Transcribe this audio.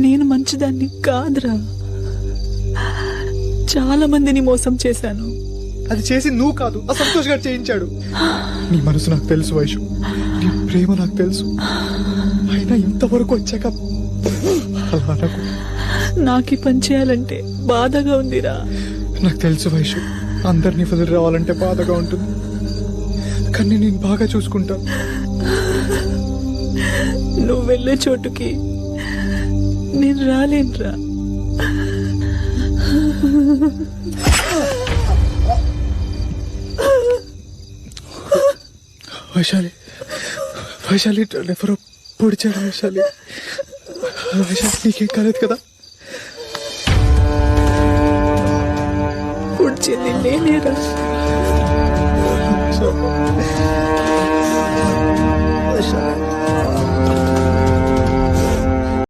నేను మంచిదాన్ని కాదురా. చాలా మందిని మోసం చేశాను. అది చేసి నువ్వు కాదు, ఆ సంతోష్ గారు చేయించాడు. నీ మనసు నాకు తెలుసు వైషు, నీ ప్రేమ నాకు తెలుసు. అయినా ఇంతవరకు వచ్చాక అలా అనకు. నాకు పని చేయాలంటే బాధగా ఉందిరా. నాకు తెలుసు వైషు, అందరినీ వదిలి రావాలంటే బాధగా ఉంటుంది, కానీ నేను బాగా చూసుకుంటాను. నువ్వు వెళ్ళే చోటుకి నేను రాలేనురా. వైశాలి, వైశాలి ఎవరో పొడిచాడు. వైశాలి, వైశాలి నీకేం కాలేదు కదా? పొడిచింది నేనేరా. వైశాలి